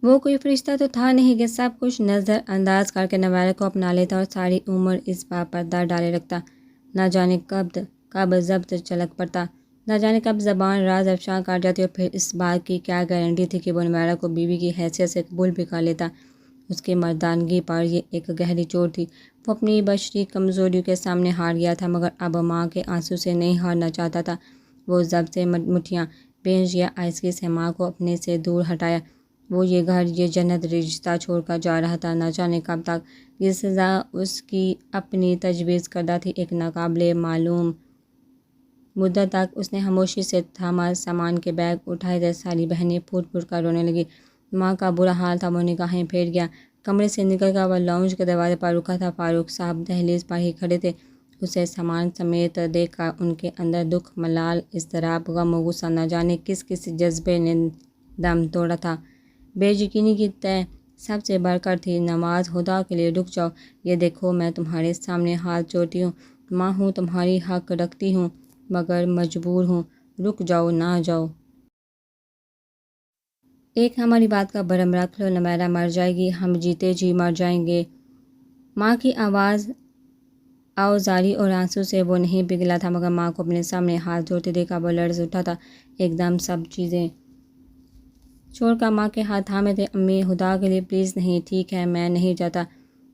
وہ کوئی فرشتہ تو تھا نہیں کہ سب کچھ نظر انداز کر کے نویرہ کو اپنا لیتا اور ساری عمر اس بات پر پردہ ڈالے رکھتا۔ نہ جانے کب ضبط چلک پڑتا، نہ جانے کب زبان راز افشاں کر جاتی، اور پھر اس بات کی کیا گارنٹی تھی کہ وہ نویرہ کو بیوی کی حیثیت سے قبول بھی کر لیتا۔ اس کی مردانگی پر یہ ایک گہری چوٹ تھی۔ وہ اپنی بشری کمزوریوں کے سامنے ہار گیا تھا، مگر اب ماں کے آنسو سے نہیں ہارنا چاہتا تھا۔ وہ ضبط سے مٹھیاں بینچ یا آہستگی سے ماں کو اپنے سے دور ہٹایا۔ وہ یہ گھر، یہ جنت رشتہ چھوڑ کر جا رہا تھا، نہ جانے کب تک۔ یہ سزا اس کی اپنی تجویز کردہ تھی۔ ایک ناقابل معلوم مدت تک اس نے خاموشی سے تھاما سامان کے بیگ اٹھائے تھے۔ ساری بہنیں پھوٹ پھوٹ کر رونے لگی۔ ماں کا برا حال تھا۔ وہ نگاہیں پھیر گیا۔ کمرے سے نکل کر وہ لاؤنج کے دروازے پر رکا تھا۔ فاروق صاحب دہلیز پر ہی کھڑے تھے۔ اسے سامان سمیت دیکھ کر ان کے اندر دکھ، ملال، اضطراب، غم و غصہ، نہ جانے کس کس جذبے نے دم توڑا تھا۔ بے یقینی کی طے سب سے بڑھ کر تھی۔ نواز، خدا کے لیے رک جاؤ۔ یہ دیکھو، میں تمہارے سامنے ہاتھ جوڑتی ہوں۔ ماں ہوں، تمہاری حق رکھتی ہوں، مگر مجبور ہوں۔ رک جاؤ، نہ جاؤ۔ ایک ہماری بات کا بھرم رکھ لو، نویرہ مر جائے گی، ہم جیتے جی مر جائیں گے۔ ماں کی آواز آوزاری اور آنسو سے وہ نہیں پگھلا تھا، مگر ماں کو اپنے سامنے ہاتھ جوڑتے دیکھا وہ لرز اٹھا تھا۔ ایک دم سب چیزیں چھوڑ کر ماں کے ہاتھ تھامے تھے۔ امی، خدا کے لیے پلیز نہیں، ٹھیک ہے، میں نہیں جاتا۔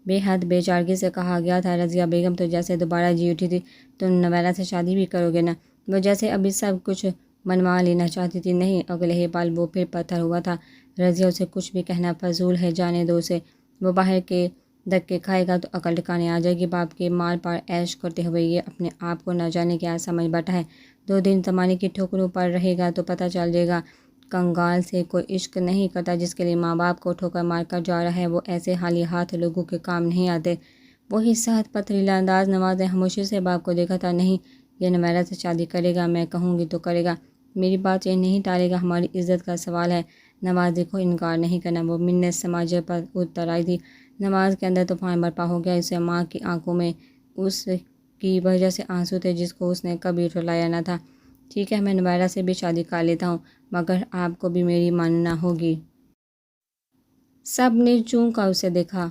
بے حد بے چارگی سے کہا گیا تھا۔ رضیہ بیگم تو جیسے دوبارہ جی اٹھی تھی۔ تم نویرہ سے شادی بھی کرو گے نا؟ وہ جیسے ابھی سب کچھ منوا لینا چاہتی تھی۔ نہیں، اگلے ہی پل وہ پھر پتھر ہوا تھا۔ رضیہ، اسے کچھ بھی کہنا فضول ہے، جانے دو اسے۔ وہ باہر کے دھکے کھائے گا تو عقل ٹھکانے آ جائے گی۔ باپ کے مال پر عیش کرتے ہوئے یہ اپنے آپ کو نہ جانے کیا سمجھ بیٹھا ہے۔ 2 دن زمانے کی ٹھوکروں پر رہے گا تو پتہ چل جائے گا۔ کنگال سے کوئی عشق نہیں کرتا جس کے لیے ماں باپ کو ٹھوکر مار کر جا رہا ہے۔ وہ ایسے خالی ہاتھ لوگوں کے کام نہیں آتے۔ وہی سخت پتھریلا انداز۔ نواز نے خاموشی سے باپ کو دیکھا تھا۔ نہیں، یہ نویرہ سے شادی کرے گا، میں کہوں گی تو کرے گا، میری بات یہ نہیں ٹالے گا، ہماری عزت کا سوال ہے۔ نواز، دیکھو، انکار نہیں کرنا۔ وہ منت سماجت پر اتر آئی تھی۔ نواز کے اندر طوفان برپا ہو گیا۔ اسے ماں کی آنکھوں میں اس کی وجہ سے آنسو تھے جس کو اس نے کبھی رلایا نہ تھا۔ ٹھیک ہے، میں نویرہ سے بھی شادی کر لیتا ہوں، مگر آپ کو بھی میری ماننا ہوگی۔ سب نے چونک کر اسے دیکھا۔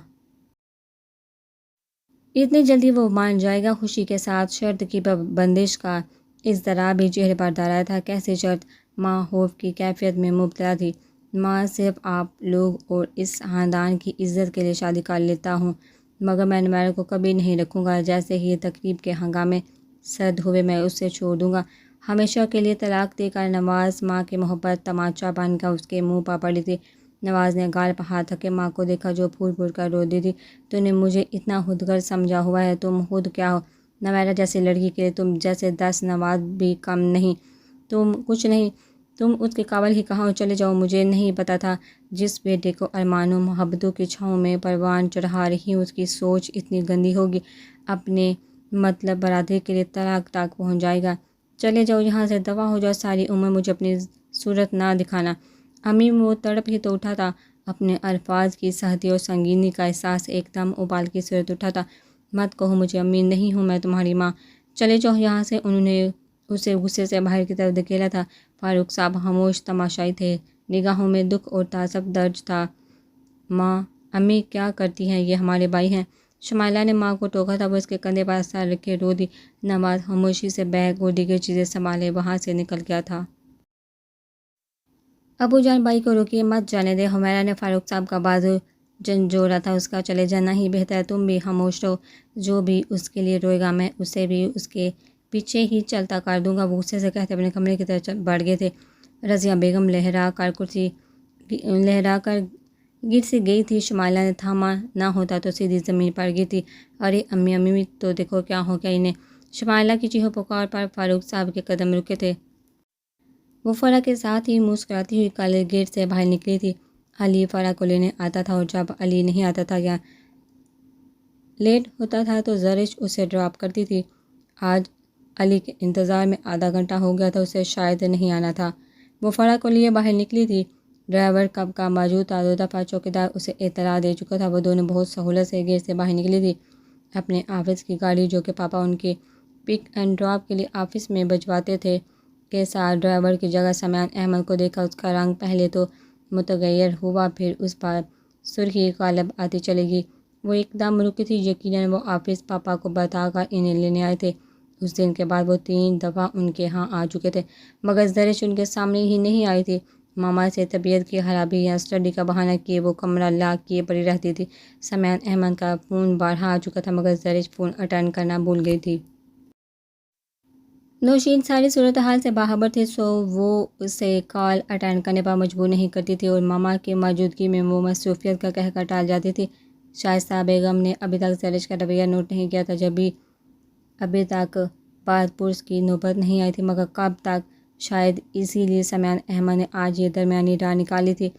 اتنی جلدی وہ مان جائے گا؟ خوشی کے ساتھ شرط کی بندش کا اضطراب بھی چہرے پر دھرا تھا۔ کیسی شرط؟ ماں خوف کی کیفیت میں مبتلا تھی۔ ماں، صرف آپ لوگ اور اس خاندان کی عزت کے لیے شادی کر لیتا ہوں، مگر میں نویرہ کو کبھی نہیں رکھوں گا۔ جیسے ہی تقریب کے ہنگامے سرد ہوئے میں اسے چھوڑ دوں گا، ہمیشہ کے لیے طلاق دے کر۔ نواز، ماں کی محبت تماچا بن کر اس کے منہ پر پڑی تھی۔ نواز نے گال پر ہاتھ رکھ کے ماں کو دیکھا جو پھوٹ پھوٹ کر رو دی تھی۔ تم نے مجھے اتنا خودغرض سمجھا ہوا ہے، تم خود کیا ہو؟ نویرہ جیسی لڑکی کے لیے تم جیسے 10 نواز بھی کم نہیں۔ تم کچھ نہیں، تم اس کے قابل ہی کہاں ہو؟ چلے جاؤ۔ مجھے نہیں پتا تھا جس بیٹے کو ارمانوں محبتوں کی چھاؤں میں پروان چڑھا رہی ہوں اس کی سوچ اتنی گندی ہوگی، اپنے مطلب برادری کے لیے طلاق تک پہنچ جائے گا۔ چلے جاؤ یہاں سے، دفع ہو جاؤ، ساری عمر مجھے اپنی صورت نہ دکھانا۔ امی، وہ تڑپ ہی تو اٹھا تھا۔ اپنے الفاظ کی سختی اور سنگینی کا احساس ایک دم ابال کی صورت اٹھا تھا۔ مت کہو مجھے امی، نہیں ہوں میں تمہاری ماں، چلے جاؤ یہاں سے۔ انہوں نے اسے غصے سے باہر کی طرف دھکیلا تھا۔ فاروق صاحب خاموش تماشائی تھے، نگاہوں میں دکھ اور تعصب درج تھا۔ ماں، امی کیا کرتی ہیں، یہ ہمارے بھائی ہیں۔ شمائلہ نے ماں کو ٹوکا تھا۔ وہ اس کے کندھے پر سر رکھے رو دی۔ نواز خاموشی سے بیگ اور دیگر چیزیں سنبھالے وہاں سے نکل گیا تھا۔ ابو جان، بھائی کو روکیے، مت جانے دیں۔ حمیرہ نے فاروق صاحب کا بازو جھنجھوڑا تھا۔ اس کا چلے جانا ہی بہتر ہے، تم بھی خاموش رہو۔ جو بھی اس کے لیے روئے گا میں اسے بھی اس کے پیچھے ہی چلتا کر دوں گا۔ وہ غصے سے کہتے اپنے کمرے کی طرف بڑھ گئے تھے۔ رضیہ بیگم لہرا کر گر سی گئی تھی۔ شمائلہ نے تھاما نہ ہوتا تو سیدھی زمین پر گرتی۔ ارے امی، امی تو دیکھو کیا ہو گیا انہیں۔ شمائلہ کی چیخو پکار پر فاروق صاحب کے قدم رکے تھے۔ وہ فرح کے ساتھ ہی مسکراتی ہوئی کالج گیٹ سے باہر نکلی تھی۔ علی فرح کو لینے آتا تھا، اور جب علی نہیں آتا تھا یا لیٹ ہوتا تھا تو زرش اسے ڈراپ کرتی تھی۔ آج علی کے انتظار میں آدھا گھنٹہ ہو گیا تھا، اسے شاید نہیں آنا تھا۔ وہ فرح کو لیے باہر نکلی تھی۔ ڈرائیور کب کا موجود تھا، 2 دفعہ چوکیدار اسے اطلاع دے چکا تھا۔ وہ دونوں بہت سہولت سے گیٹ سے باہر نکلی تھی۔ اپنے آفس کی گاڑی، جو کہ پاپا ان کے پک اینڈ ڈراپ کے لیے آفس میں بھجواتے تھے، کے ساتھ ڈرائیور کی جگہ سمیان احمد کو دیکھا۔ اس کا رنگ پہلے تو متغیر ہوا، پھر اس پر سرخی غالب آتی چلے گی۔ وہ ایک دم رکی تھی، یقیناً وہ آفس پاپا کو بتا کر انہیں لینے آئے تھے۔ اس دن کے بعد وہ 3 دفعہ ان کے ہاں آ چکے تھے، مگر زرش ان کے سامنے ہی نہیں آئی تھی۔ ماما سے طبیعت کی خرابی یا اسٹڈی کا بہانہ کیے وہ کمرہ لاک کیے پڑی رہتی تھی۔ سمیان احمد کا فون بارہا آ چکا تھا، مگر زرش فون اٹینڈ کرنا بھول گئی تھی۔ نوشین ساری صورتحال سے باخبر تھی، سو وہ اسے کال اٹینڈ کرنے پر مجبور نہیں کرتی تھی اور ماما کی موجودگی میں وہ مصروفیت کا کہہ کر ٹال جاتی تھی۔ شائستہ بیگم نے ابھی تک زرش کا رویہ نوٹ نہیں کیا تھا، ابھی تک بات پرس کی نوبت نہیں آئی تھی، مگر کب تک؟ شاید اسی لیے سمیان احمد نے آج یہ درمیانی راہ نکالی تھی۔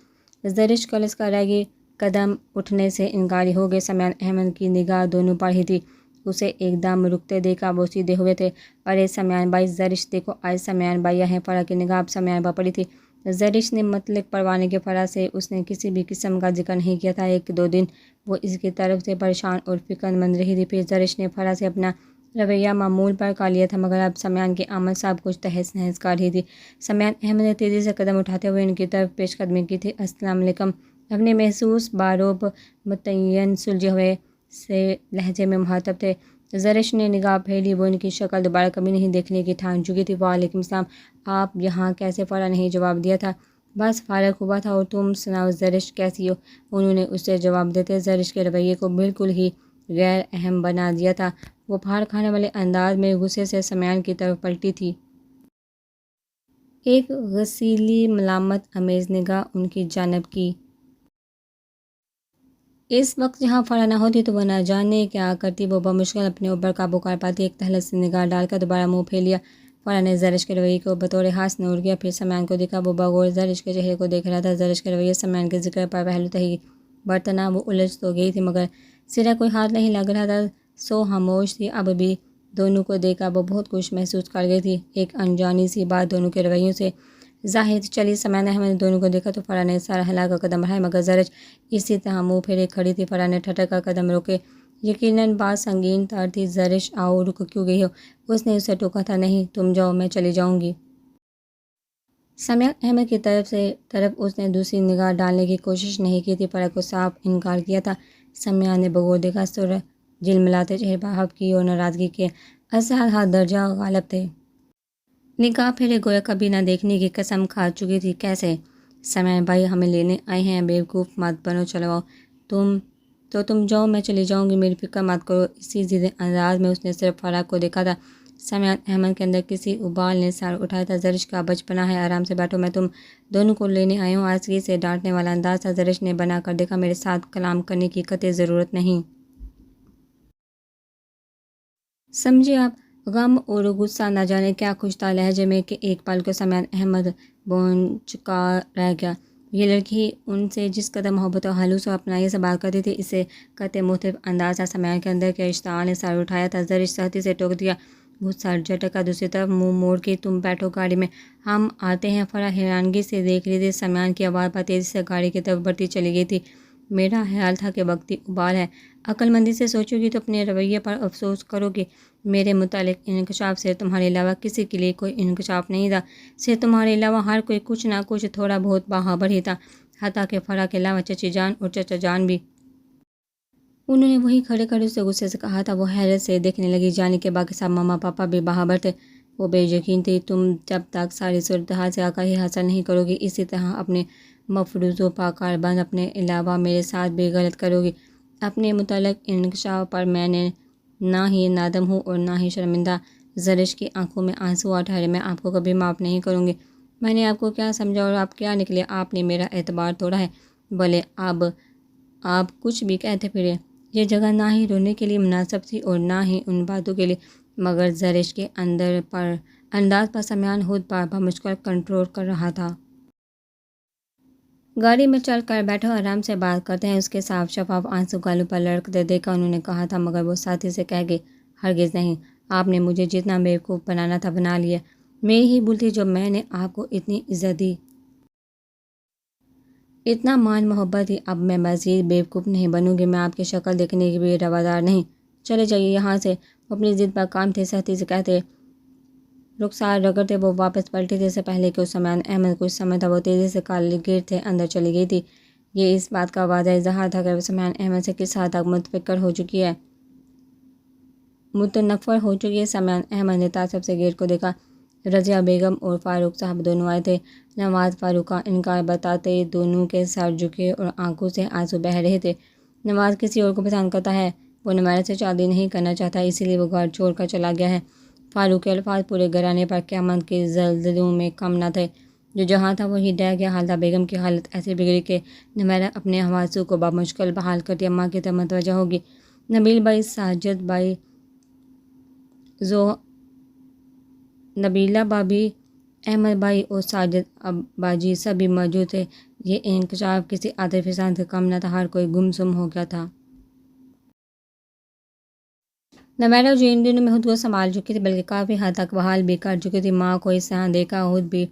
زرش کلس کر رہ گئی، قدم اٹھنے سے انکاری ہو گئے۔ سمیان احمد کی نگاہ دونوں پر ہی تھی۔ اسے ایک دم رکتے دیکھا، وہ سیدھے ہوئے تھے۔ ارے سمیان بھائی، زرش دیکھو، آج سمیان بھائی ہیں۔ فرح کی نگاہ اب سمیان پر پڑی تھی۔ زرش نے مطلق پروانے کے فرح سے اس نے کسی بھی قسم کا ذکر نہیں کیا تھا۔ 1-2 دن وہ اس کی طرف سے پریشان اور فکر مند رہی تھی، پھر زرش نے فرح سے اپنا رویہ معمول پر کر لیا تھا، مگر اب سمیان کی آمد سب کچھ تہس نہس کر رہی تھی۔ سمیان احمد نے تیزی سے قدم اٹھاتے ہوئے ان کی طرف پیش قدمی کی تھی۔ السلام علیکم، اپنے محسوس باروب متعین سلجھے ہوئے سے لہجے میں مخاطب تھے۔ زرش نے نگاہ پھیری، وہ ان کی شکل دوبارہ کبھی نہیں دیکھنے کی ٹھان چکی تھی۔ وعلیکم السلام، آپ یہاں کیسے؟ فرح نے جواب دیا تھا، بس فارغ ہوا تھا، اور تم سناؤ زرش کیسی ہو؟ انہوں نے اسے جواب دیتے زرش کے رویے کو بالکل ہی غیر اہم بنا دیا تھا۔ وہ پھاڑ کھانے والے انداز میں غصے سے سمیان کی طرف پلٹی تھی۔ ایک غسیلی ملامت آمیز نگاہ ان کی جانب کی۔ اس وقت جہاں فرح نہ ہوتی تو وہ نہ جانے کیا کرتی۔ وہ بمشکل اپنے اوپر قابو کر پاتی، ایک تلخ سی نگاہ ڈال کر دوبارہ منہ پھیر لیا۔ فرح نے زرش کے رویے کو بطور ہاس نوٹ کیا، پھر سمیان کو دیکھا۔ وہ بغور زرش کے چہرے کو دیکھ رہا تھا۔ زرش کے رویے سمیان کے ذکر پر پہلو تہی برتنا وہ الجھ تو گئی تھی، مگر سرا کوئی ہاتھ نہیں لگ رہا تھا، سو خاموش تھی۔ اب بھی دونوں کو دیکھا وہ بہت کچھ محسوس کر گئی تھی، ایک انجانی سی بات دونوں کے رویوں سے ظاہر چلی۔ سمیان احمد نے دونوں کو دیکھا تو فرح نے سر ہلا کر قدم بڑھائے، مگر زرش اسی طرح منہ پھیرے کھڑی تھی۔ فرح نے ٹھٹک کر قدم روکے، یقیناً بات سنگین تر تھی۔ زرش آؤ، رک کیوں گئی ہو؟ اس نے اسے ٹوکا تھا۔ نہیں، تم جاؤ، میں چلی جاؤں گی۔ سمیان احمد کی طرف اس نے دوسری نگاہ ڈالنے کی کوشش نہیں کی تھی، فرح کو صاف انکار کیا تھا۔ سمیان نے بغور دیکھا، سرخ جلملاتے چہرے پر حقیقی اور ناراضگی کے اثرات ہر درجہ غالب تھے۔ نگاہ پھیرے گویا کبھی نہ دیکھنے کی قسم کھا چکی تھی۔ کیسے؟ سمیان بھائی ہمیں لینے آئے ہیں، بیوقوف مت بنو، چلو آؤ۔ تم جاؤ، میں چلی جاؤں گی، میری فکر مت کرو۔ اسی ضد انداز میں اس نے صرف فرح کو دیکھا تھا۔ سمیان احمد کے اندر کسی ابال نے سر اٹھایا تھا۔ زرش کا بچپنا ہے، آرام سے بیٹھو، میں تم دونوں کو لینے آئی ہوں۔ آسکی سے ڈانٹنے والا انداز تھا۔ زرش نے بنا کر دیکھا، میرے ساتھ کلام کرنے کی قطعی ضرورت نہیں۔ سمجھے آپ؟ غم اور غصہ نہ جانے کیا کچھ تھا لہجے میں کہ ایک پل کو سمیان احمد بونچکا رہ گیا۔ یہ لڑکی ان سے جس قدر محبت و خلوص و اپنائی سے بات کرتی تھی، اس سے قطعی مختلف انداز تھا۔ سمیان کے اندر کے اشتعال نے سر اٹھایا تھا۔ زرش سختی سے ٹوک دیا، وہ سر جھٹکا دوسری طرف منہ موڑ کے، تم بیٹھو گاڑی میں، ہم آتے ہیں۔ فرح حیرانگی سے دیکھ رہی تھی۔ سمیان کی آواز پر تیزی سے گاڑی کی طرف بڑھتی چلی گئی تھی۔ میرا خیال تھا کہ وقتی ابال ہے، عقل مندی سے سوچو گی تو اپنے رویے پر افسوس کرو گی۔ میرے متعلق انکشاف سے تمہارے علاوہ کسی کے لیے کوئی انکشاف نہیں تھا، سے تمہارے علاوہ ہر کوئی کچھ نہ کچھ تھوڑا بہت باخبر ہی تھا، حتیٰ کہ فرح کے علاوہ چچی جان اور چچا جان بھی۔ انہوں نے وہی کھڑے کھڑے اسے غصے سے کہا تھا۔ وہ حیرت سے دیکھنے لگی، جانے کے باقی سب ماما پاپا بھی باخبر تھے۔ وہ بے یقین تھی، تم جب تک ساری صورتحال سے آگاہی حاصل نہیں کرو گی، اسی طرح اپنے مفروضوں پر کاربند اپنے علاوہ میرے ساتھ بھی غلط کرو گی۔ اپنے متعلق انکشاف پر میں نے نہ ہی نادم ہوں اور نہ ہی شرمندہ۔ زرش کی آنکھوں میں آنسو آ ٹھہرے، میں آپ کو کبھی معاف نہیں کروں گی۔ میں نے آپ کو کیا سمجھا اور آپ کیا نکلے؟ آپ نے میرا اعتبار توڑا ہے۔ بھلے اب آپ کچھ بھی کہتے پھرے، یہ جگہ نہ ہی رونے کے لیے مناسب تھی اور نہ ہی ان باتوں کے لیے، مگر زرش کے انداز پر سمیان خود پر بمشکل کنٹرول کر رہا تھا۔ گاڑی میں چل کر بیٹھو، آرام سے بات کرتے ہیں۔ اس کے صاف شفاف آنسو گالوں پر لڑکتے دیکھا انہوں نے کہا تھا، مگر وہ ساتھی سے کہہ گئی، ہرگز نہیں، آپ نے مجھے جتنا بیوقوف بنانا تھا بنا لیا۔ میری ہی بھول تھی جو میں نے آپ کو اتنی عزت دی، اتنا مان محبت دی۔ اب میں مزید بیوقوف نہیں بنوں گی، میں آپ کی شکل دیکھنے کی بھی روادار نہیں۔ چلے جائیے یہاں سے۔ وہ اپنی ضد پر کام تھے، سختی سے کہتے رخسار رگڑتے وہ واپس پلٹی تھی، اس سے پہلے کہ اس سمیان احمد کچھ سمجھتا وہ تیزی سے کالے گیٹ سے اندر چلی گئی تھی۔ یہ اس بات کا واضح اظہار تھا کہ وہ سمیان احمد سے کس حد تک متنفر ہو چکی ہے۔ سمیان احمد نے تعصب سے گیٹ کو دیکھا۔ رضیہ بیگم اور فاروق صاحب دونوں آئے تھے۔ نواز فاروق کا انکار بتاتے دونوں کے سر جھکے اور آنکھوں سے آنسو بہہ رہے تھے۔ نواز کسی اور کو پسند کرتا ہے، وہ نمیرہ سے شادی نہیں کرنا چاہتا، اسی لیے وہ گھر چھوڑ کر چلا گیا ہے۔ فاروق کے الفاظ پورے گھرانے پر قیامت کے زلزلوں میں کم نہ تھے۔ جو جہاں تھا وہی ڈہ گیا۔ حالدہ بیگم کی حالت ایسی بگڑی کہ نمیرہ اپنے حواسوں کو بمشکل بحال کرتی اماں کی طرف متوجہ ہوگی۔ نبیل بھائی، ساجد بھائی، نبیلہ بھابھی، احمد بھائی اور ساجد باجی سبھی موجود تھے۔ یہ انکشاف کسی عاطفی سانس سے کم نہ تھا، ہر کوئی گم ہو گیا تھا۔ نمیرہ جو ان دنوں میں خود کو سنبھال چکی تھی بلکہ کافی حد تک بحال بھی کر چکی تھی، ماں کو اس طرح دیکھا خود بھی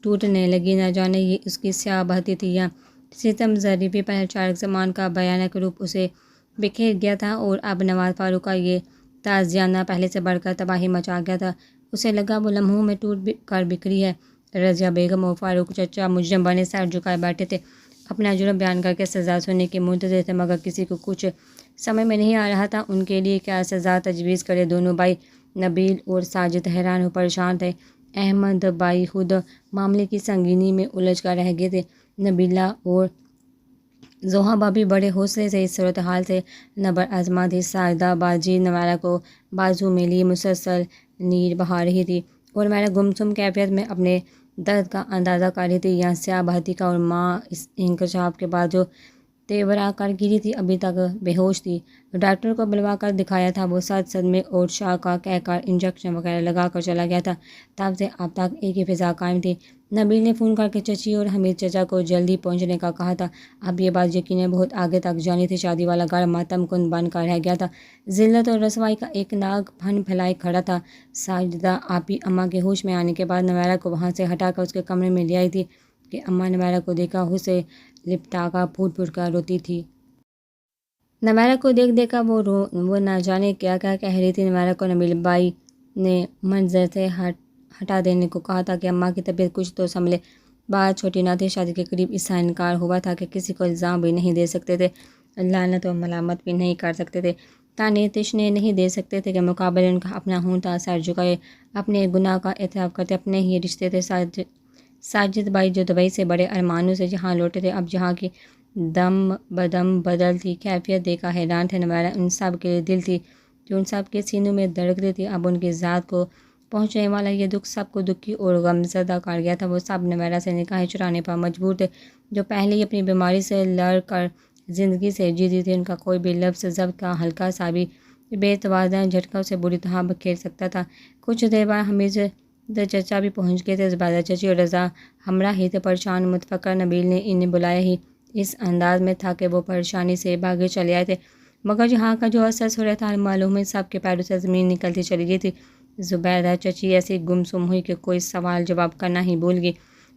ٹوٹنے لگی۔ نہ جانے یہ اس کی سیاہ بہتی تھی یا ستم ظریفی پر چارق زمان کا بھیانک روپ اسے بکھیر گیا تھا، اور اب نواز فاروق کا یہ تعزیانہ پہلے سے بڑھ کر تباہی مچا گیا تھا۔ اسے لگا وہ لمحوں میں ٹوٹ کر بکھری ہے۔ رضیہ بیگم اور فاروق چچا مجرم بنے سر جھکائے بیٹھے تھے، اپنا جرم بیان کر کے سزا سننے کے منتظر تھے، مگر کسی کو کچھ سمجھ میں نہیں آ رہا تھا ان کے لیے کیا سزا تجویز کرے۔ دونوں بھائی نبیل اور ساجد حیران و پریشان تھے۔ احمد بھائی خود معاملے کی سنگینی میں الجھ کر رہ گئے تھے۔ نبیلہ اور زوہا بھابھی بڑے حوصلے سے اس صورتحال سے نبر آزما تھی۔ ساجدہ باجی نمیرہ کو بازو میں لیے مسلسل نیر بہا رہی تھی اور نمیرہ گمسم کیفیت میں اپنے درد کا اندازہ کر رہی تھی۔ یہاں سیاہ بہتی کا اور ماں اس انکشاف کے بعد جو تیورا کر گری تھی، ابھی تک بے ہوش تھی۔ ڈاکٹر کو بلوا کر دکھایا تھا، وہ صدمے اور شاکہ کہہ کر انجیکشن وغیرہ لگا کر چلا گیا تھا۔ تب سے اب تک ایک ہی فضا قائم تھی۔ نبیل نے فون کر کے چچی اور حمید چچا کو جلدی پہنچنے کا کہا تھا۔ اب یہ بات یقیناً بہت آگے تک جانی تھی۔ شادی والا گھر ماتم کن بن کر رہ گیا تھا، ذلت اور رسوائی کا ایک ناگ پھن پھیلائے کھڑا تھا۔ ساجدہ آپی اماں کے ہوش میں آنے کے بعد نمیرہ کو وہاں سے ہٹا کر اس کے کمرے میں لے آئی تھی کہ اماں نمیرہ کو دیکھا اسے لپٹا کر پھوٹ پھوٹ کر روتی تھی۔ نمیرہ کو دیکھ کر وہ نہ جانے کیا کہہ رہی تھی۔ نمیرہ کو نبیل بھائی نے منظر سے ہٹا دینے کو کہا تھا کہ اماں کی طبیعت کچھ تو سنبھلے۔ بات چھوٹی نہ تھی، شادی کے قریب اس کا انکار ہوا تھا کہ کسی کو الزام بھی نہیں دے سکتے تھے، لعنت و ملامت بھی نہیں کر سکتے تھے، تانے تشنے نہیں دے سکتے تھے، کہ مقابلے ان کا اپنا ہوں تھا، سر جھکائے اپنے گناہ کا اعتراف کرتے، اپنے ہی رشتے تھے۔ ساجد بھائی جو دبئی سے بڑے ارمانوں سے جہاں لوٹے تھے، اب جہاں کی دم بدم بدلتی کیفیت دیکھ کر حیران تھے۔ نمیرہ ان سب کے دل تھی جو ان سب کے سینوں میں دھڑکتی تھی۔ اب ان کی ذات کو پہنچنے والا یہ دکھ سب کو دکھی اور غمزدہ کر گیا تھا۔ وہ سب نمیرہ سے نکاحیں چرانے پر مجبور تھے، جو پہلے ہی اپنی بیماری سے لڑ کر زندگی سے جیتی تھی۔ ان کا کوئی بھی لفظ ضبط کا ہلکا سا بھی بے توازن جھٹکا اسے بری طرح بکھیر سکتا تھا۔ کچھ دیر بعد حمید چچا بھی پہنچ گئے تھے۔ زبیدہ چچی اور رضا ہمراہ ہی تھے۔ پریشان متفکر نبیل نے انہیں بلایا ہی اس انداز میں تھا کہ وہ پریشانی سے بھاگے چلے آئے تھے، مگر یہاں کا جو اثر صورتحال معلوم ہے، سب کے پیروں سے زمین نکلتی چلی گئی تھی۔ زبیدہ چچی ایسی گمسم ہوئی کہ کوئی سوال جواب کرنا ہی بھول گئی،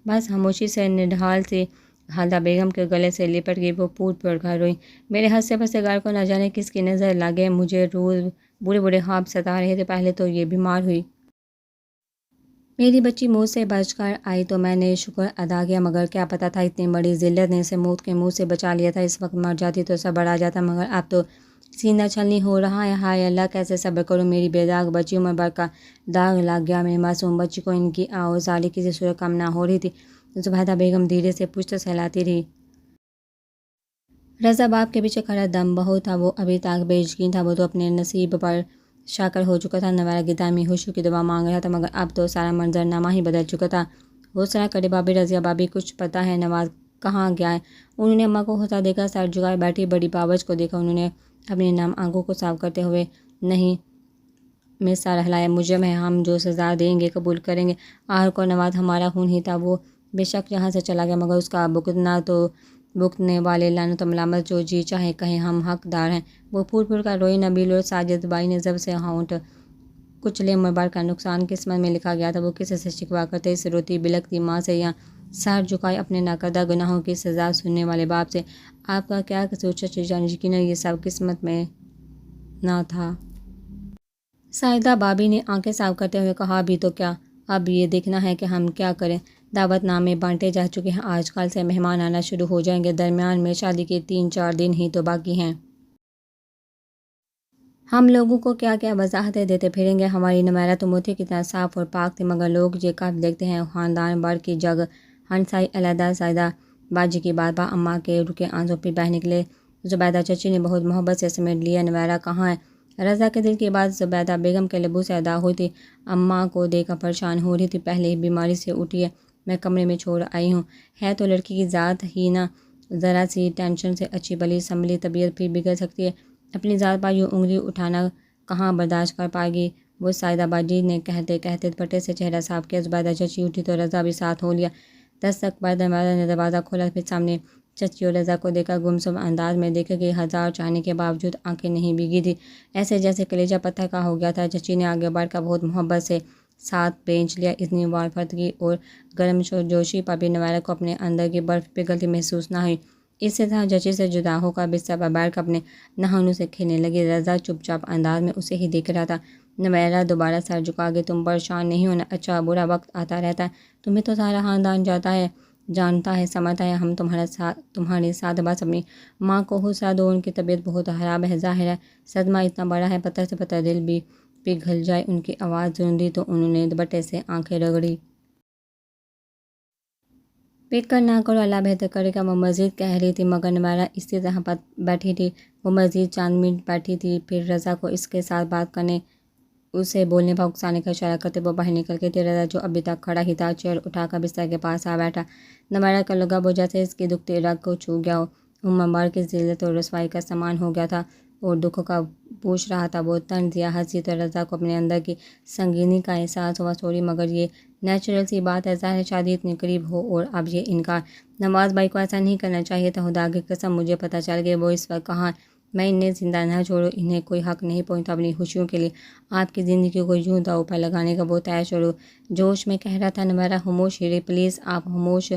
بس خاموشی سے نڈھال سی حالدہ بیگم کے گلے سے لپٹ گئی۔ وہ پھوٹ پھوٹ کر روئی۔ میرے ہنستے بستے گھر کو نہ جانے کس کی نظر لگ گئی، مجھے روز برے خواب ستا رہے تھے۔ پہلے تو یہ بیمار ہوئی، میری بچی موت سے بچ کر آئی تو میں نے شکر ادا کیا، مگر کیا پتہ تھا اتنی بڑی ذلت نے اسے موت کے منہ سے بچا لیا تھا۔ اس وقت مر جاتی تو صبر آ جاتا، مگر اب تو سینہ چھلنی ہو رہا ہے۔ ہائے اللہ، کیسے صبر کروں، میری بے داغ بچی، عمر بھر کا داغ لگ گیا میری معصوم بچی کو۔ ان کی آہوزاری کسی صورت کم نہ ہو رہی تھی۔ زبیدہ بیگم دھیرے سے پشت سہلاتی رہی۔ رضا باپ کے پیچھے کھڑا دم بہت تھا، وہ ابھی تک بے یقین تھا، وہ تو اپنے نصیب پر شاکر ہو چکا تھا، نمیرہ کی دائمی خوشیوں کی دعا مانگ رہا تھا، مگر اب تو سارا منظرنامہ ہی بدل چکا تھا۔ حوصلہ کرے بھابھی، رضیہ بھابھی، کچھ پتہ ہے نواز کہاں گیا ہے؟ انہوں نے اماں کو ہوتا دیکھا، سر جھکائے بیٹھی بڑی باورچ کو دیکھا، انہوں نے اپنی نم آنکھوں کو صاف کرتے ہوئے نہیں میں سر ہلایا۔ مجرم ہے، ہم جو سزا دیں گے قبول کریں گے، آخر کو نواز ہمارا خون ہی تھا، وہ بے شک یہاں سے چلا گیا، مگر اس کا بھگتنے والے لعنت و ملامت جو جی چاہے کہیں، ہم حقدار ہیں۔ وہ پھوٹ پھوٹ کر روئی۔ نبیل اور ساجد بھائی نے ضبط سے ہونٹ کچلے، عمر بھر کا نقصان قسمت میں لکھا گیا تھا، وہ کسی سے شکوہ کرتے، اس روتی بلکتی ماں سے یا سر جھکائے اپنے ناکردہ گناہوں کی سزا سننے والے باپ سے۔ آپ کا کیا قصور چچی جان، یقیناً یہ سب قسمت میں نہ تھا۔ ساجدہ بھابھی نے آنکھیں صاف کرتے ہوئے کہا، بھی تو کیا اب یہ دیکھنا ہے کہ ہم کیا کریں۔ دعوت نامے بانٹے جا چکے ہیں، آج کل سے مہمان آنا شروع ہو جائیں گے، درمیان میں شادی کے 3-4 دن ہی تو باقی ہیں۔ ہم لوگوں کو کیا کیا وضاحتیں دیتے پھریں گے۔ ہماری نمیرہ تو موتی کتنا صاف اور پاک تھی، مگر لوگ یہ کب دیکھتے ہیں خاندان بھر کی جگ ہنسائی علیحدہ سائدہ باجی کی بات با اماں کے رکے آنسو پھر بہہ نکلے۔ زبیدہ چچی نے بہت محبت سے سمیٹ لیا، نمیرہ کہاں ہے؟ رضا کے دل کی بات زبیدہ بیگم کے لبوں سے ادا ہوئی تھی۔ اماں کو دیکھ کر پریشان ہو رہی تھی، پہلے ہی بیماری سے اٹھی ہے، میں کمرے میں چھوڑ آئی ہوں۔ ہے تو لڑکی کی ذات ہی نہ، ذرا سی ٹینشن سے اچھی بھلی سنبھلی طبیعت پھر بگڑ سکتی ہے۔ اپنی ذات پر یوں انگلی اٹھانا کہاں برداشت کر پائے گی وہ؟ سائدہ باجی نے کہتے کہتے دوپٹے سے چہرہ صاف کیا۔ زبیدہ چچی اٹھی تو رضا بھی ساتھ ہو لیا۔ دستک پر نمیرہ نے دروازہ کھولا، پھر سامنے چچی اور رضا کو دیکھا، گمسم انداز میں دیکھا کہ ہزار چاہنے کے باوجود آنکھیں نہیں بھیگی تھی، ایسے جیسے کلیجہ پتھر کا ہو گیا تھا۔ چچی نے آگے بڑھ کر بہت محبت سے ساتھ بینچ لیا، اتنی وارفتگی اور گرم جوشی پر بھی نمیرہ کو اپنے اندر کی برف پگھلتی محسوس نہ ہوئی۔ اسی طرح چچی سے جدا ہو کر بستر پر بیٹھ کر اپنے ناخنوں سے کھیلنے لگی۔ رضا چپ چاپ انداز میں اسے ہی دیکھ رہا تھا۔ نمیرہ دوبارہ سر جھکا کے، تم پریشان نہیں ہونا، اچھا برا وقت آتا رہتا ہے، تمہیں تو سارا خاندان جانتا ہے سمجھتا ہے، ہم تمہارے ساتھ بس اپنی ماں کو حوصلہ دو، ان کی طبیعت بہت خراب ہے، ظاہر ہے صدمہ اتنا بڑا ہے پتھر سے پتھر دل بھی پگھل جائے۔ ان کی آواز روندی تو انہوں نے دوپٹے سے آنکھیں رگڑی۔ فکر نہ کرو، اللہ بہتر کرے گا، وہ مزید کہہ رہی تھی، مگر نمیرہ اسی طرح بیٹھی تھی۔ وہ مزید چند منٹ بیٹھی تھی، پھر رضا کو اس کے ساتھ بات کرنے، اسے بولنے پر اکسانے کا اشارہ کرتے وہ باہر نکل گئی تھی۔ رضا جو ابھی تک کھڑا ہی تھا، چیئر اٹھا کر بستر کے پاس آ بیٹھا۔ نمیرہ کا لگا وہ جیسے اس کی دکھتی رگ کو چھو گیا ہو، عمر بھر کی ذلت اور رسوائی کا سامان ہو گیا تھا اور دکھ کا پوچھ رہا تھا۔ وہ طنز یا ہنسی تو رضا کو اپنے اندر کی سنگینی کا احساس ہوا، سوری مگر یہ نیچرل سی بات ہے، ظاہر شادی اتنی قریب ہو اور اب یہ انکار۔ نواز بھائی کو ایسا نہیں کرنا چاہیے تھا، خدا کی قسم مجھے پتہ چل گیا وہ اس وقت کہاں۔ میں انہیں زندہ نہ چھوڑوں، انہیں کوئی حق نہیں پہنچتا اپنی خوشیوں کے لیے آپ کی زندگی کو یوں داؤ پر لگانے کا۔ وہ طے شروع جوش میں کہہ رہا تھا۔ نمیرہ خاموش ہی رہی۔ پلیز آپ خاموش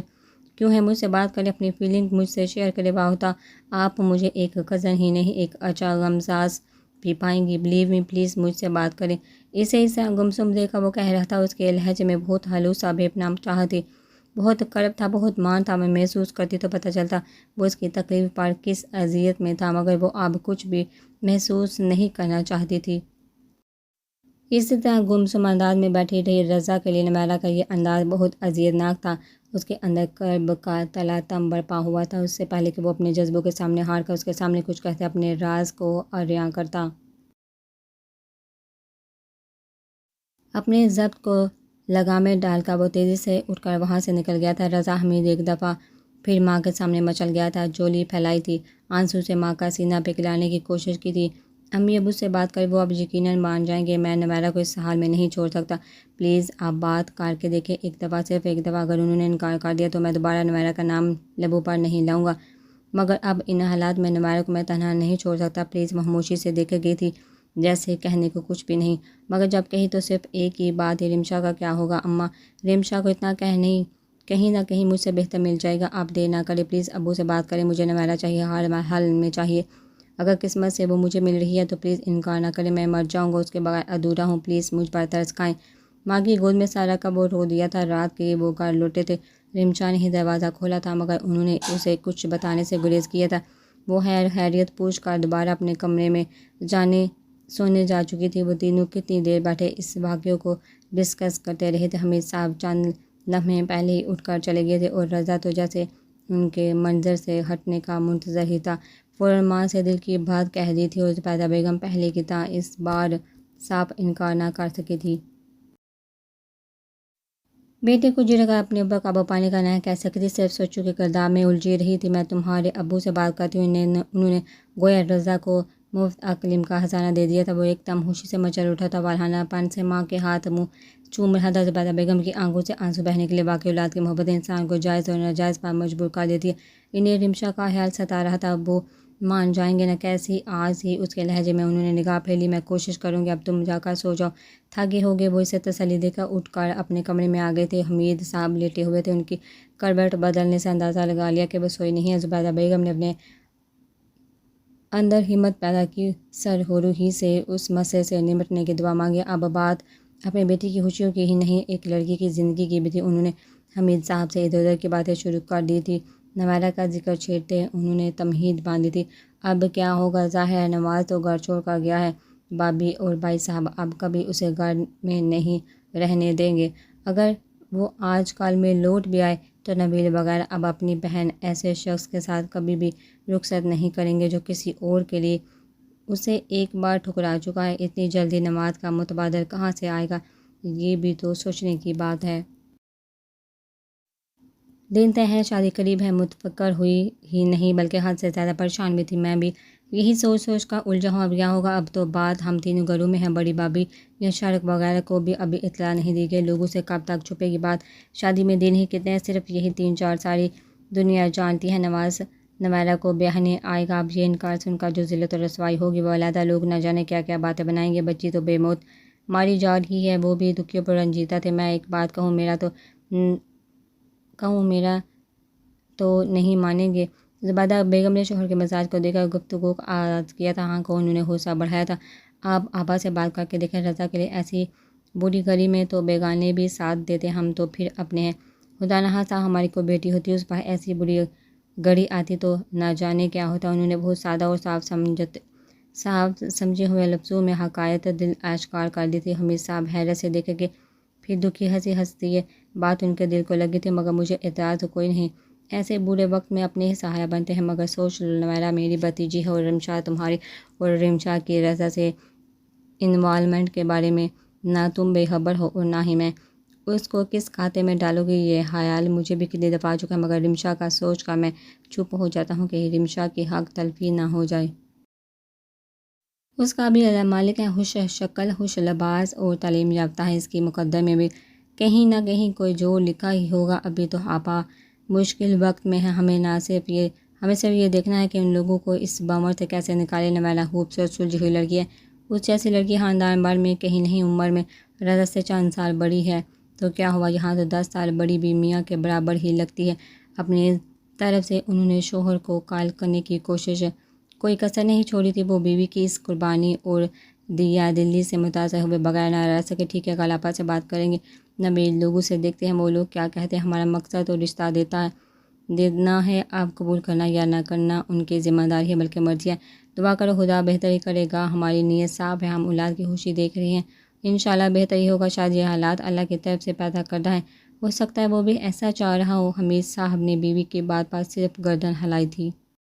کیوں ہیں؟ مجھ سے بات کریں، اپنی فیلنگ مجھ سے شیئر کریں، واہ ہوتا آپ مجھے ایک کزن ہی نہیں ایک اچھا غمساز بھی پائیں گی، بلیو می پلیز مجھ سے بات کریں۔ اسے گمسم دیکھا وہ کہہ رہا تھا، اس کے لہجے میں بہت ہلوس سا بے پناہ چاہت تھی، بہت قرب تھا، بہت مان تھا۔ میں محسوس کرتی تو پتہ چلتا وہ اس کی تکلیف پر کس اذیت میں تھا، مگر وہ اب کچھ بھی محسوس نہیں کرنا چاہتی تھی۔ اسی طرح گمسم انداز میں بیٹھی رہی۔ رضا کے لیے نمیرہ کا یہ انداز بہت اذیت ناک تھا، اس کے اندر کرب کا تلا تم برپا ہوا تھا۔ اس سے پہلے کہ وہ اپنے جذبوں کے سامنے ہار کر اس کے سامنے کچھ کہتے، اپنے راز کو عریاں کرتا، اپنے ضبط کو لگامیں ڈال کر وہ تیزی سے اٹھ کر وہاں سے نکل گیا تھا۔ رضا حمید ایک دفعہ پھر ماں کے سامنے مچل گیا تھا، جولی پھیلائی تھی، آنسو سے ماں کا سینہ پگھلانے کی کوشش کی تھی۔ امی ابو سے بات کر وہ اب یقیناً مان جائیں گے، میں نمیرہ کو اس حال میں نہیں چھوڑ سکتا، پلیز آپ بات کر کے دیکھیں ایک دفعہ، صرف ایک دفعہ، اگر انہوں نے انکار کر دیا تو میں دوبارہ نمیرہ کا نام لبوں پر نہیں لاؤں گا، مگر اب ان حالات میں نمیرہ کو میں تنہا نہیں چھوڑ سکتا، پلیز۔ وہ خاموشی سے دیکھے گئی تھی جیسے کہنے کو کچھ بھی نہیں، مگر جب کہی تو صرف ایک ہی بات ہے، رمشا کا کیا ہوگا؟ اماں رمشا کو اتنا کہیں نہ کہیں مجھ سے بہتر مل جائے گا، آپ دیر نہ کریں، پلیز ابو سے بات کریں، مجھے نمیرہ چاہیے، ہر حال میں چاہیے، اگر قسمت سے وہ مجھے مل رہی ہے تو پلیز انکار نہ کریں، میں مر جاؤں گا اس کے بغیر، ادھورا ہوں، پلیز مجھ پر ترس کھائیں۔ ماں کی گود میں سارا کا وہ رو دیا تھا، رات کے وہ گھر لوٹے تھے، رمشا نے ہی دروازہ کھولا تھا، مگر انہوں نے اسے کچھ بتانے سے گریز کیا تھا۔ وہ خیریت پوچھ کر دوبارہ اپنے کمرے میں سونے جا چکی تھی۔ وہ تینوں کتنی دیر بیٹھے اس واقعے کو ڈسکس کرتے رہے تھے۔ حمید صاحب چند لمحے پہلے ہی اٹھ کر چلے گئے تھے اور رضا تو جیسے ان کے منظر سے ہٹنے کا منتظر ہی تھا، فوراً ماں سے دل کی بات کہہ دی تھی اور زبیدہ بیگم پہلے کی طرح اس بار صاف انکار نہ کر سکی تھی۔ بیٹے کو جڑ کر اپنے اوپر قابو پانے کا نہ کہہ سکتی، صرف سوچوں کے کردار میں الجھی رہی تھی۔ میں تمہارے ابو سے بات کرتی ہوں، انہوں نے گویا رضا کو مفت عقل کا خزانہ دے دیا تھا۔ وہ ایک دم خوشی سے مچل اٹھا تھا، والہانہ پن سے ماں کے ہاتھ منہ چوم رہا تھا۔ زبیدہ بیگم کی آنکھوں سے آنسو بہنے کے لیے واقعی اولاد کی محبت انسان کو جائز اور ناجائز پر مجبور کر دیتی ہے۔ انہیں رمشا کا خیال ستا رہا تھا، وہ مان جائیں گے نہ کیسی آج ہی اس کے لہجے میں انہوں نے نگاہ پھیلی، میں کوشش کروں گی، اب تم جا کر سو جاؤ، تھکے ہوگے۔ وہ اسے تسلی دے کر اٹھ کر اپنے کمرے میں آ گئے تھے۔ حمید صاحب لیٹے ہوئے تھے، ان کی کروٹ بدلنے سے اندازہ لگا لیا کہ وہ سوئی نہیں ہیں۔ زبیدہ بیگم نے اپنے اندر ہمت پیدا کی، سرخرو ہی سے اس مسئلے سے نمٹنے کی دعا مانگی۔ اب بات اپنی بیٹی کی خوشیوں کی ہی نہیں، ایک لڑکی کی زندگی کی بھی تھی۔ انہوں نے حمید صاحب سے ادھر ادھر کی باتیں شروع کر دی تھی۔ نوائرہ کا ذکر چھیڑتے انہوں نے تمہید باندھی تھی، اب کیا ہوگا؟ ظاہر ہے نواز تو گھر چھوڑ کر گیا ہے، بابی اور بھائی صاحب اب کبھی اسے گھر میں نہیں رہنے دیں گے۔ اگر وہ آج کل میں لوٹ بھی آئے تو نبیل بغیر اب اپنی بہن ایسے شخص کے ساتھ کبھی بھی رخصت نہیں کریں گے جو کسی اور کے لیے اسے ایک بار ٹھکرا چکا ہے۔ اتنی جلدی نواز کا متبادل کہاں سے آئے گا، یہ بھی تو سوچنے کی بات ہے۔ دن طے ہے، شادی قریب ہے۔ متفکر ہوئی ہی نہیں بلکہ حد سے زیادہ پریشان بھی تھی۔ میں بھی یہی سوچ سوچ کر الجھا ہوں۔ اب کیا ہوگا؟ اب تو بات ہم تینوں گھروں میں ہے، بڑی بھابھی یا شارق وغیرہ کو بھی ابھی اطلاع نہیں دی گئی۔ لوگوں سے کب تک چھپے گی بات؟ شادی میں دن ہی کتنے ہیں، صرف یہی 3-4۔ ساری دنیا جانتی ہے نواز نوائرہ کو بیاہنے آئے گا۔ اب یہ انکار سن کر جو ذلت و رسوائی ہوگی وہ علیحدہ، لوگ نہ جانے کیا کیا باتیں بنائیں گے۔ بچی تو بے موت ماری جا رہی ہے، وہ بھی دکھیوں پر رنجیدہ تھے۔ میں ایک بات کہوں، میرا تو نہیں مانیں گے۔ زبیدہ بیگم نے شوہر کے مزاج کو دیکھ کر گفتگو کا آغاز کیا تھا۔ ہاں کو انہوں نے حوصلہ بڑھایا تھا، آپ آبا سے بات کر کے دیکھیں، رضا کے لیے ایسی بری گھڑی میں تو بیگانے بھی ساتھ دیتے، ہم تو پھر اپنے ہیں۔ خدا نہ خواستہ ہماری کوئی بیٹی ہوتی، اس پر ایسی بری گھڑی آتی تو نہ جانے کیا ہوتا۔ انہوں نے بہت سادہ اور صاف سمجھے ہوئے لفظوں میں حقائق دل آشکار کر دی تھی۔ حمید صاحب حیرت سے دیکھے کہ پھر دکھی ہنسی ہنستی یہ بات ان کے دل کو لگی تھی، مگر مجھے اعتراض تو کوئی نہیں، ایسے برے وقت میں اپنے ہی سہارا بنتے ہیں۔ مگر سوچ لو نوائرہ میری بھتیجی ہے، اور رمشا تمہاری، اور رمشا کی رضا سے انوالومنٹ کے بارے میں نہ تم بے خبر ہو اور نہ ہی میں۔ اس کو کس کھاتے میں ڈالو گی، یہ خیال مجھے بھی کتنی دفعہ آ چکا ہے، مگر رمشا کا سوچ کر میں چپ ہو جاتا ہوں کہ رمشا کی حق تلفی نہ ہو جائے۔ اس کا بھی اللہ مالک ہے، خوش شکل، خوش لباس اور تعلیم یافتہ ہے۔ اس کی مقدر میں بھی کہیں نہ کہیں کوئی جوڑ لکھا ہی ہوگا۔ ابھی تو آپا مشکل وقت میں ہے، ہمیں صرف یہ دیکھنا ہے کہ ان لوگوں کو اس بمر سے کیسے نکالے۔ نوائرہ خوبصورت سلجھی ہوئی لڑکی ہے، اس جیسی لڑکی خاندان بھر میں کہیں نہیں۔ عمر میں رضا سے چند سال بڑی ہے تو کیا ہوا، یہاں تو 10 سال بڑی بھی میاں کے برابر ہی لگتی ہے۔ اپنی طرف سے انہوں نے شوہر کو قائل کرنے کی کوئی کسر نہیں چھوڑی تھی۔ وہ بیوی کی اس قربانی اور دیا دلی سے متاثر ہوئے بغیر نہ رہ سکے۔ ٹھیک ہے، کل آپا سے بات کریں گے، نبیل لوگوں سے دیکھتے ہیں وہ لوگ کیا کہتے ہیں۔ ہمارا مقصد تو رشتہ دینا ہے، اب قبول کرنا یا نہ کرنا ان کی ذمہ داری ہے، بلکہ مرضی ہے۔ دعا کرو خدا بہتری کرے گا، ہماری نیت صاف ہے، ہم اولاد کی خوشی دیکھ رہے ہیں، انشاءاللہ بہتر ہی ہوگا۔ شاید یہ حالات اللہ کی طرف سے پیدا کردہ ہیں، ہو سکتا ہے وہ بھی ایسا چاہ رہا ہو۔ حمید صاحب نے بیوی کی بات پر صرف گردن ہلائی تھی۔